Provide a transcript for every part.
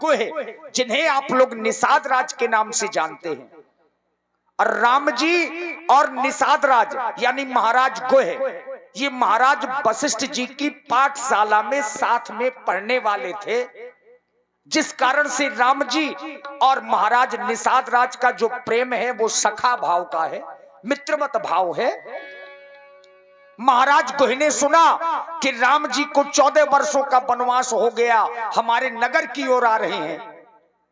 गोह, जिन्हें आप लोग निषाद राज के नाम से जानते हैं, और राम जी और निषाद राज यानी महाराज गोह, ये महाराज वशिष्ठ जी की पाठशाला में साथ में पढ़ने वाले थे, जिस कारण से राम जी और महाराज निषाद राज का जो प्रेम है वो सखा भाव का है, मित्रवत भाव है। महाराज गोह ने सुना कि राम जी को 14 वर्षों का वनवास हो गया, हमारे नगर की ओर आ रहे हैं।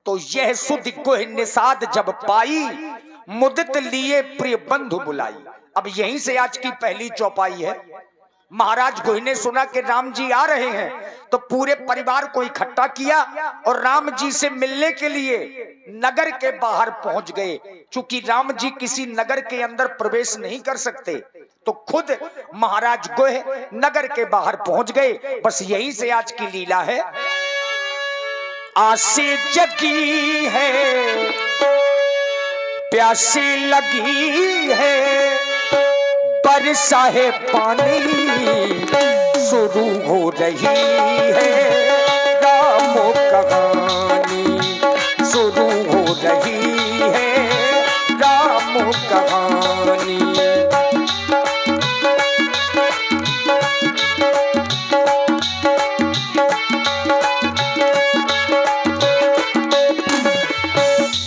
तो यह सुध गोह निषाद जब पाई, मुदित लिए प्रिय बंधु बुलाई। अब यहीं से आज की पहली चौपाई है। महाराज गोह ने सुना कि राम जी आ रहे हैं, तो पूरे परिवार को इकट्ठा किया और राम जी से मिलने के लिए नगर के बाहर पहुंच गए। चूंकि राम जी किसी नगर के अंदर प्रवेश नहीं कर सकते, तो खुद महाराज गोह नगर के बाहर पहुंच गए। बस यहीं से आज की लीला है। आसे जगी है, प्यासी लगी है, बरसा है पानी शुरू हो रही है, रामो कहानी शुरू हो रही है, रामो कहानी।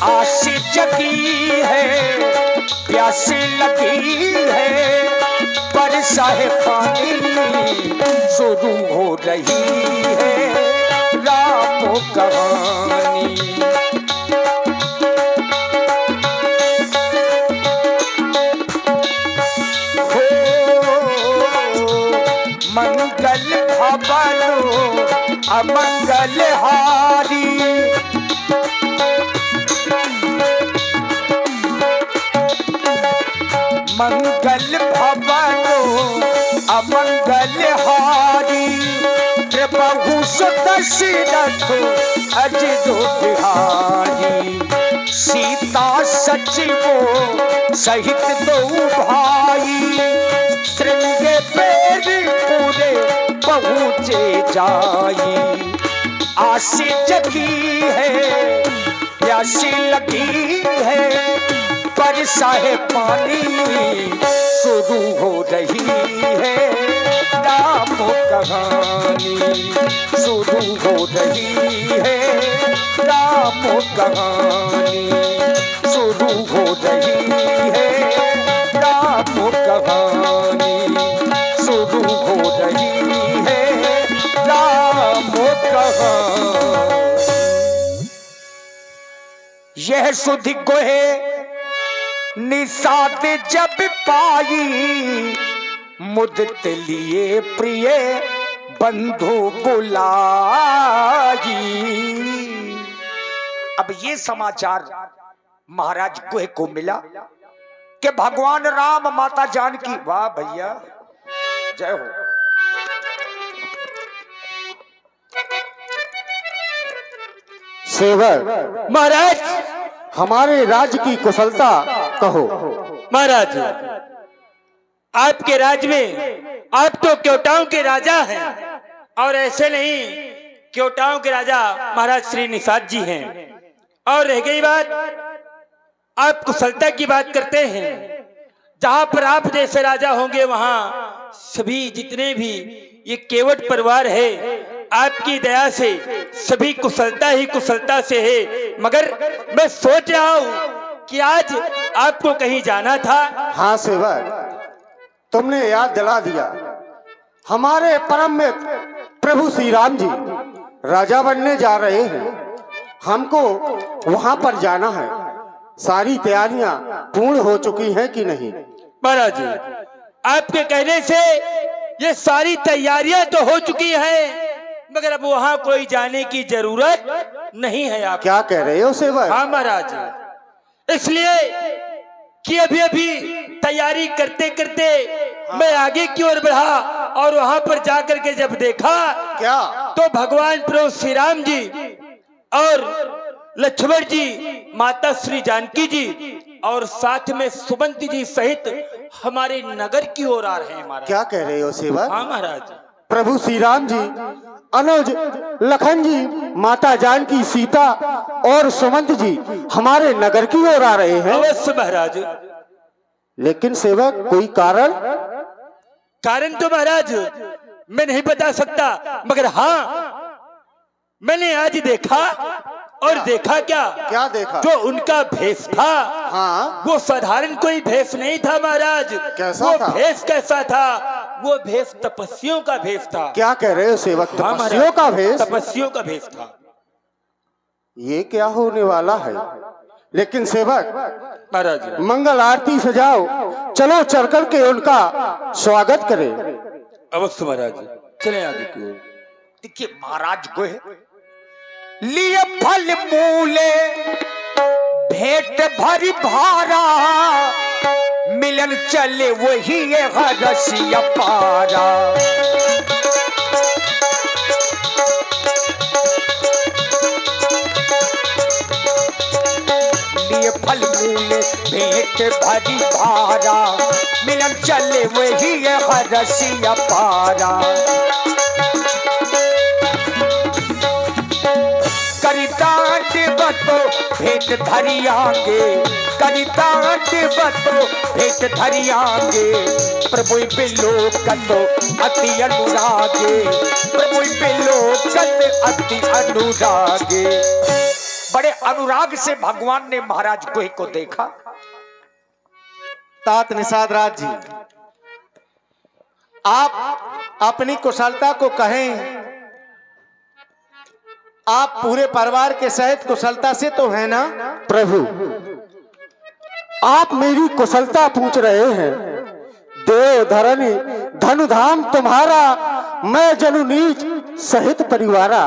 आस जगी है, प्यासी लगी है, बरसा है पानी शुरू हो रही है, रामो कहानी। हो मंगल भवनो अमंगल हारी, मंगल भवनो अमंगल हारी, प्रभु दशरथ अजरो बिहारी, सीता सचिवो सहित दो भाई, श्रृंग पेर पूरे पहुँचे जाई। आस जगी है, प्यासी लगी है, बरसा है पानी शुरू हो रही है, रामो कहानी शुरू हो रही है, रामो कहानी शुरू हो रही है, रामो कहानी शुरू हो रही है, रामो कहानी। यह सुधि गोह निषाद जब पाई, मुदित लिए प्रिय बंधु बुलाई। अब ये समाचार महाराज गोह को मिला कि भगवान राम माता जानकी, वाह भैया जय हो, सेवक महाराज हमारे राज्य की कुशलता कहो। महाराज आपके राज्य में आप तो क्योटाओं के राजा हैं, और ऐसे नहीं क्योटाओं के राजा महाराज श्री निषाद जी हैं। और रह गई बात, आप कुशलता की बात करते हैं, जहां पर आप जैसे राजा होंगे वहां सभी जितने भी ये केवट परिवार है, आपकी दया से सभी कुशलता ही कुशलता से है। मगर मैं सोच रहा हूं कि आज आपको कहीं जाना था। हाँ सेवक, तुमने याद दिला दिया। हमारे परम मित्र प्रभु श्री राम जी राजा बनने जा रहे हैं, हमको वहां पर जाना है। सारी तैयारियां पूर्ण हो चुकी हैं कि नहीं? महाराज आपके कहने से ये सारी तैयारियां तो हो चुकी हैं, मगर अब वहां कोई जाने की जरूरत नहीं है। आप क्या कह रहे हो सेवक? हाँ महाराज, इसलिए कि अभी अभी तैयारी करते करते मैं आगे की ओर बढ़ा, और वहां पर जाकर के जब देखा क्या तो भगवान प्रभु श्री राम जी और लक्ष्मण जी, माता श्री जानकी जी और साथ में सुमंती जी सहित हमारे नगर की ओर आ रहे हैं महाराज। क्या कह रहे हो सेवक? हाँ महाराज, प्रभु श्री राम जी अनुज लखन जी, माता जानकी, सीता और सुमंत जी हमारे नगर की ओर आ रहे हैं। अवश्य महाराज। लेकिन सेवक, कोई कारण? कारण तो महाराज मैं नहीं बता सकता, मगर हाँ, मैंने आज देखा, और देखा क्या क्या देखा? जो उनका भेष था, हाँ, वो साधारण कोई भेष नहीं था महाराज। कैसा वो था? भेष कैसा था? वो भेष तपस्वियों का भेष था। क्या कह रहे हो सेवक? हाँ महाराज, तपस्वियों का भेष? तपस्वियों का भेष था। ये क्या होने वाला है? लेकिन सेवक, महाराज मंगल आरती सजाओ, चलो चल कर के उनका स्वागत करें। अवश्य महाराज, चले आगे की ओर। देखिए महाराज को लिए फल मूले भेंट भरी भारा, मिलन चले वही हरसिया पारा। लिए फल मूले भेंट भरी भारा, मिलन चले वही हरसिया पारा। करितांड बतो भेंट धरियांगे, करितांड बतो भेंट धरियांगे, प्रभु बिलोकत अति अनुरागे, प्रभु बिलोकत अति अनुरागे। बड़े अनुराग से भगवान ने महाराज गोहे को देखा। तात निषाद राज जी, आप अपनी कुशलता को कहें। आप पूरे परिवार के सहित कुशलता से तो है ना? प्रभु, आप मेरी कुशलता पूछ रहे हैं। देव धरणी धनुधाम तुम्हारा, मैं जनु नीच सहित परिवारा।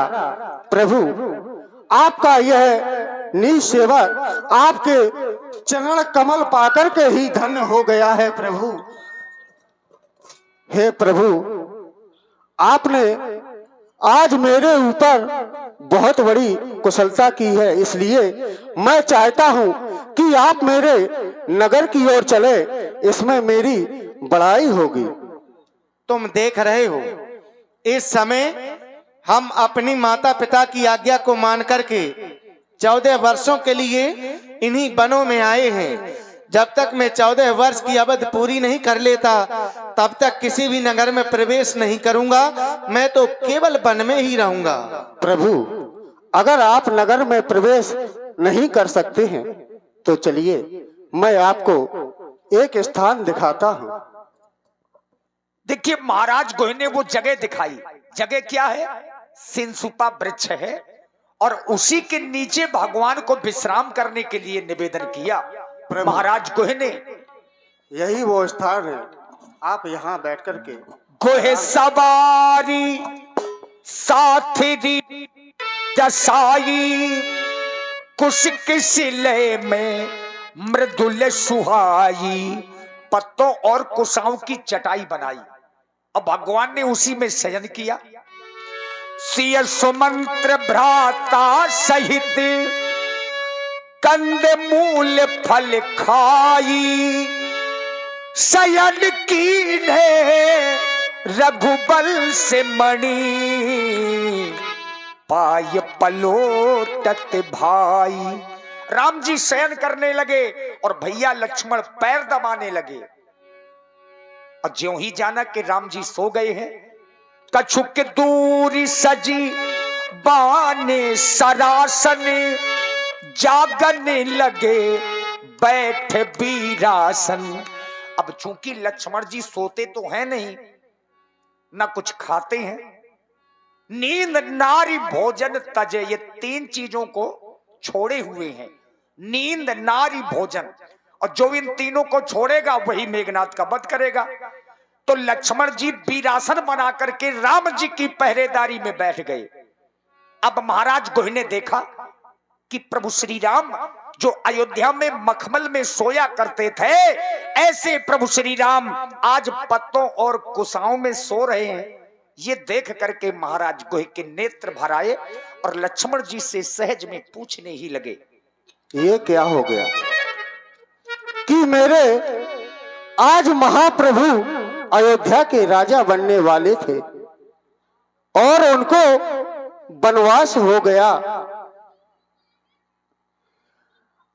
प्रभु, आपका यह नीच सेवक आपके चरण कमल पाकर के ही धन्य हो गया है। प्रभु, हे प्रभु, आपने आज मेरे ऊपर बहुत बड़ी कुशलता की है, इसलिए मैं चाहता हूं कि आप मेरे नगर की ओर चले, इसमें मेरी बड़ाई होगी। तुम देख रहे हो, इस समय हम अपनी माता पिता की आज्ञा को मान करके 14 वर्षों के लिए इन्हीं वनों में आए हैं। जब तक मैं 14 वर्ष की अवधि पूरी नहीं कर लेता, तब तक किसी भी नगर में प्रवेश नहीं करूंगा। मैं तो केवल वन में ही रहूंगा। प्रभु, अगर आप नगर में प्रवेश नहीं कर सकते हैं तो चलिए, मैं आपको एक स्थान दिखाता हूं। देखिए महाराज गोहे ने वो जगह दिखाई। जगह क्या है? सिंसुपा वृक्ष है, और उसी के नीचे भगवान को विश्राम करने के लिए निवेदन किया महाराज गोहे ने। यही वो स्थान है, आप यहाँ बैठ कर के गोहे सवारी साथी दसाई, कुश किसिले में मृदुल सुहाई, पत्तों और कुशाओं की चटाई बनाई। अब भगवान ने उसी में शयन किया। सिय सुमंत्र भ्राता सहित कंद मूल फल खाई, शयन कीन्हे रघुबल से मणि, पाय पलोटत भाई। राम जी शयन करने लगे और भैया लक्ष्मण पैर दबाने लगे। और ज्यों ही जाना कि राम जी सो गए हैं, कछुक दूरी सजी बाने सरासन, जागने लगे बैठ बीरासन। अब चूंकि लक्ष्मण जी सोते तो हैं नहीं, ना कुछ खाते हैं, नींद नारी भोजन तजे, ये 3 चीजों को छोड़े हुए हैं। नींद नारी भोजन, और जो इन तीनों को छोड़ेगा वही मेघनाथ का वध करेगा। तो लक्ष्मण जी वीरासन बना करके राम जी की पहरेदारी में बैठ गए। अब महाराज गोहे ने देखा कि प्रभु श्री राम जो अयोध्या में मखमल में सोया करते थे, ऐसे प्रभु श्री राम आज पत्तों और कुशाओं में सो रहे हैं। ये देख करके महाराज गोहे के नेत्र भर आए और लक्ष्मण जी से सहज में पूछने ही लगे, ये क्या हो गया कि मेरे आज महाप्रभु अयोध्या के राजा बनने वाले थे, और उनको वनवास हो गया।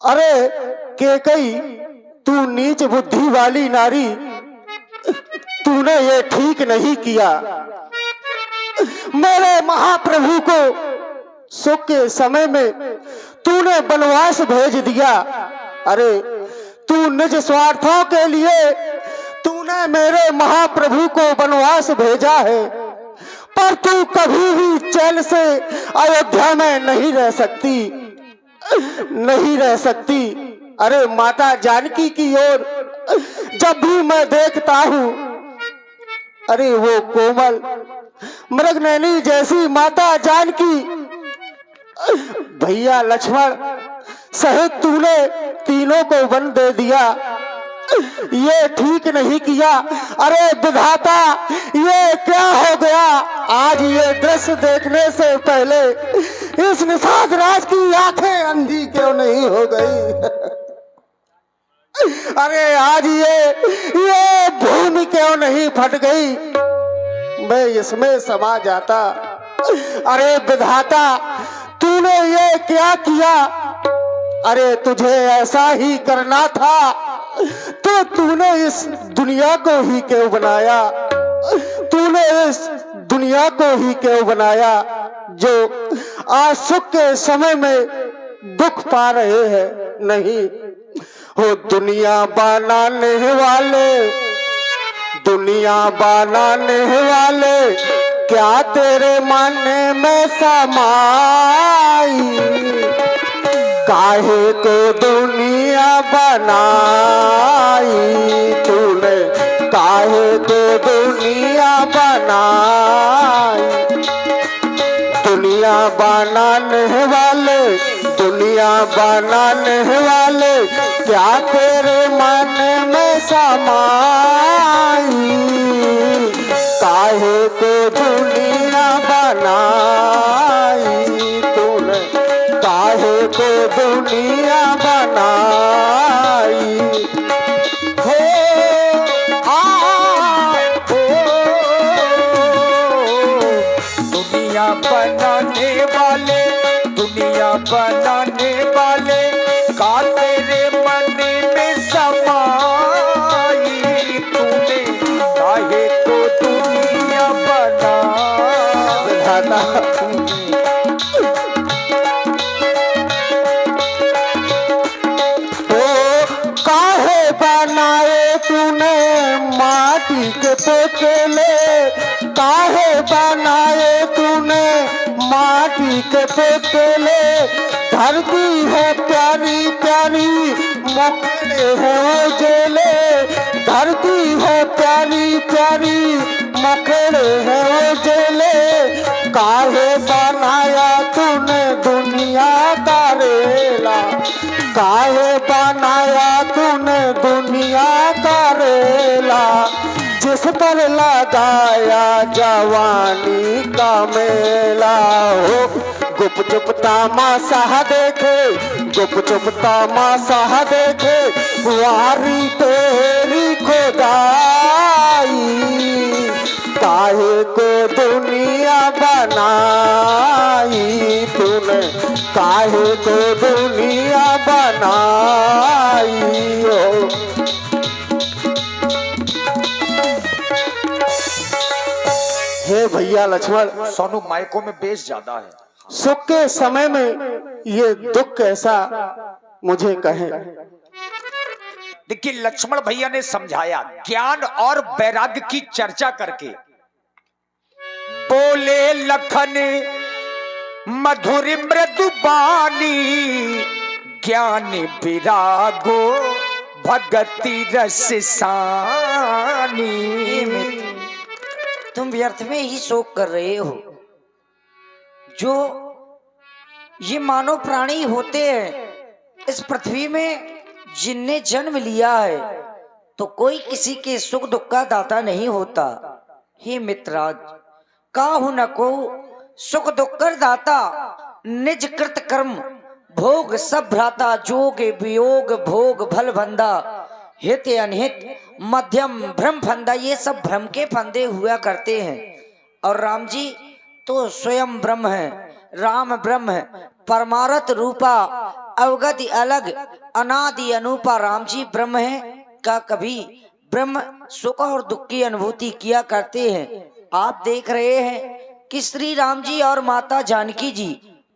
अरे केकई, तू नीच बुद्धि वाली नारी, तूने ये ठीक नहीं किया। मेरे महाप्रभु को सुख के समय में तूने वनवास भेज दिया। अरे तू निज स्वार्थों के लिए तूने मेरे महाप्रभु को वनवास भेजा है, पर तू कभी भी चैन से अयोध्या में नहीं रह सकती, नहीं रह सकती। अरे माता जानकी की ओर जब भी मैं देखता हूँ, अरे वो कोमल मृगनयनी जैसी माता जानकी, भैया लक्ष्मण सहित तूने तीनों को वन दे दिया, ये ठीक नहीं किया। अरे विधाता, ये क्या हो गया? आज ये दृश्य देखने से पहले इस निषाद राज की आंखें अंधी क्यों नहीं हो गई? अरे आज ये भूमि क्यों नहीं फट गई? मैं इसमें समा जाता। अरे विधाता, तूने ये क्या किया? अरे तुझे ऐसा ही करना था तो तूने इस दुनिया को ही क्यों बनाया? तूने इस दुनिया को ही क्यों बनाया जो आज सुख के समय में दुख पा रहे हैं? नहीं हो दुनिया बनाने वाले, दुनिया बनाने वाले, क्या तेरे मन में समाई? काहे को दुनिया बनाई तूने, काहे को दुनिया बनाई? दुनिया बनाने वाले, दुनिया बनाने वाले, क्या तेरे मन में समाई? काहे को दुनिया बनाई तूने, काहे को दुनिया बनाई? हो दुनिया बनाने वाले, दुनिया बनाने वाले, का तेरे मन में समाई? तूने काहे को दुनिया बनाई? काहे बनाए तूने माटी के पुतले? काहे बनाए तूने माटी के पुतले? धरती है प्यारी प्यारी, मुखड़े है उजले। धरती है प्यारी प्यारी, मुखड़े है उजले। काहे बनाया तूने दुनिया का रेला? काहे बनाया तूने दुनिया का रेला? जिस पर लगाया जवानी का मेला हो। गुप चुप तमाशा देखे, गुप चुप तमाशा देखे, वारी तेरी खुदाई। काहे को दुनिया बनाई तूने, काहे को दुनिया बनाई? हो हे भैया लक्ष्मण, सोनू माइकों में बेस ज्यादा है। सुख के समय में ये दुख कैसा मुझे कहें? देखिए लक्ष्मण भैया ने समझाया, ज्ञान और वैराग्य की चर्चा करके बोले लखन मधुर मृदु बानी, ज्ञान विरागो भगति रस सानी। तुम व्यर्थ में ही शोक कर रहे हो। जो ये मानव प्राणी होते हैं इस पृथ्वी में, जिनने जन्म लिया है, तो कोई किसी के सुख दुख का दाता नहीं होता। हे मित्राज, काहु न को सुख दुख कर दाता, निज कृत कर्म भोग सब भ्राता। जोग वियोग भोग भल भंदा, हित अनहित मध्यम भ्रम फंदा। ये सब भ्रम के फंदे हुआ करते हैं। और राम जी, तो स्वयं ब्रह्म है, राम ब्रह्म है, परमार्थ रूपा अवगति अलग अनादि अनूपा राम जी ब्रह्म है। का कभी ब्रह्म सुख और दुख की अनुभूति किया करते हैं। आप देख रहे हैं कि श्री राम जी और माता जानकी जी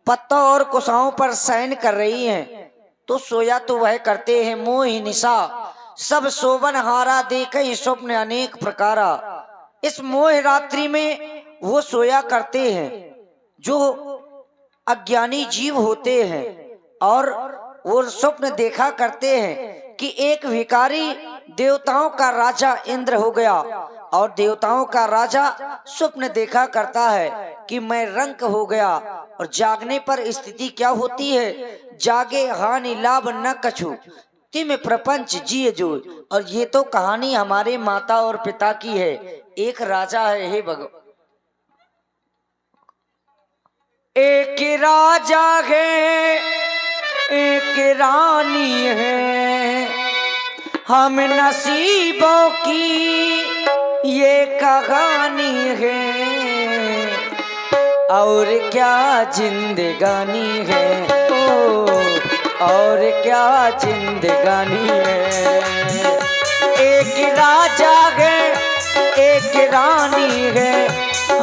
पत्तों और कुशाओं पर शयन कर रही हैं, तो सोया तो वह करते हैं मोहि निशा, सब शोभन हारा देखे स्वप्न अनेक प्रकारा। इस मोह रात्रि में वो सोया करते हैं जो अज्ञानी जीव होते हैं, और वो स्वप्न देखा करते हैं कि एक भिखारी देवताओं का राजा इंद्र हो गया, और देवताओं का राजा स्वप्न देखा करता है कि मैं रंक हो गया। और जागने पर स्थिति क्या होती है, जागे हानि लाभ न कछु तिम प्रपंच जिए जो। और ये तो कहानी हमारे माता और पिता की है। एक राजा है, हे भगवान, एक राजा है एक रानी है, हम नसीबों की ये कहानी है, और क्या जिंदगानी है, ओ और क्या जिंदगानी है। एक राजा है एक रानी है,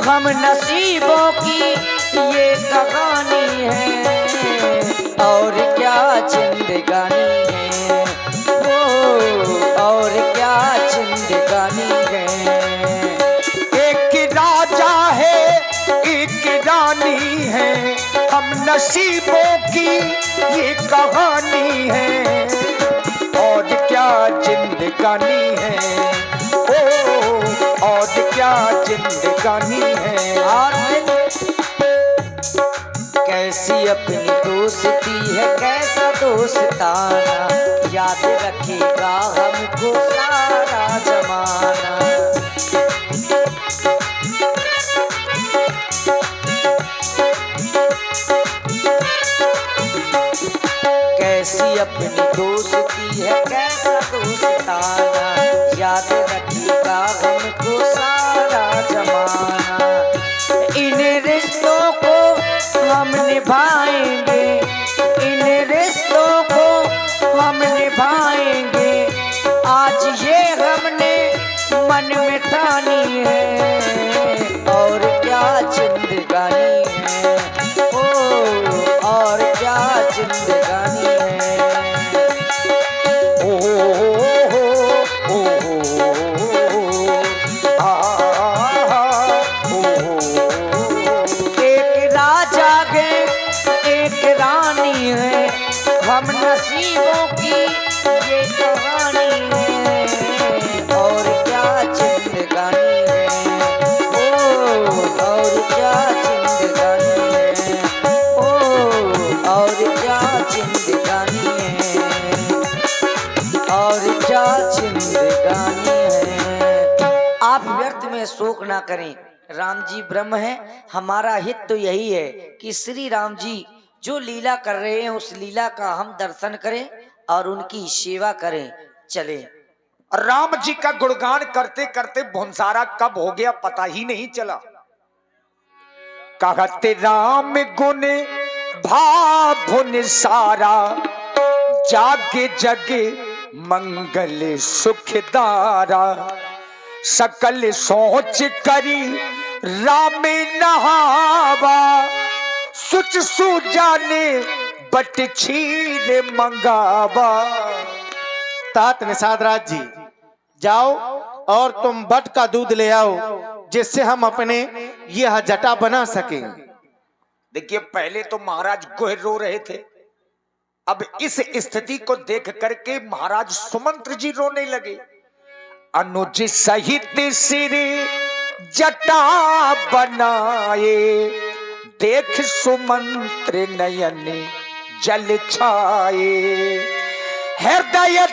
हम नसीबों की ये कहानी है, और क्या जिंदगानी है, ओ और क्या जिंदगानी है। एक राजा है एक रानी है, हम नसीबों की ये कहानी है, और क्या जिंदगानी है, ओ और क्या जिंदगानी है। और कैसी अपनी दोस्ती है कैसा दोस्ताना, याद रखेगा हमको सारा जमाना। कैसी अपनी दोस्ती है कैसा दोस्ताना, याद रखेगा हमको सारा जमाना। इन रिश्तों को हम निभाएंगे, इन रिश्तों को हम निभाएंगे, आज ये हमने मन में ठानी है, और क्या जिंदगानी है, ओ और क्या जिंदगानी है। ओ ओ एक राजा है एक रानी है, हम नसीबों की ये कहानी है, और क्या जिंदगानी है, ओ और क्या जिंदगानी है, ओ और क्या जिंदगानी है, और क्या जिंदगानी है। आप व्यर्थ में शोक ना करें, राम जी ब्रह्म है। हमारा हित तो यही है कि श्री राम जी जो लीला कर रहे हैं उस लीला का हम दर्शन करें और उनकी सेवा करें। चले। राम जी का गुणगान करते करते भुंसारा कब हो गया पता ही नहीं चला। कहते राम गुण भाभुन सारा, जागे जगे मंगल सुखदारा, सकल सोच करी राम नहावा, सुच सुजाने बट छीर मंगावा। तात निषाद राज जी, जाओ और तुम बट का दूध ले आओ, जिससे हम अपने यह जटा बना सकें। देखिए पहले तो महाराज गोहर रो रहे थे, अब इस स्थिति को देख करके महाराज सुमंत्र जी रोने लगे। अनुज सहित सिर जटा बनाए, देख सुमंत्र नयन जल छाए, हृदय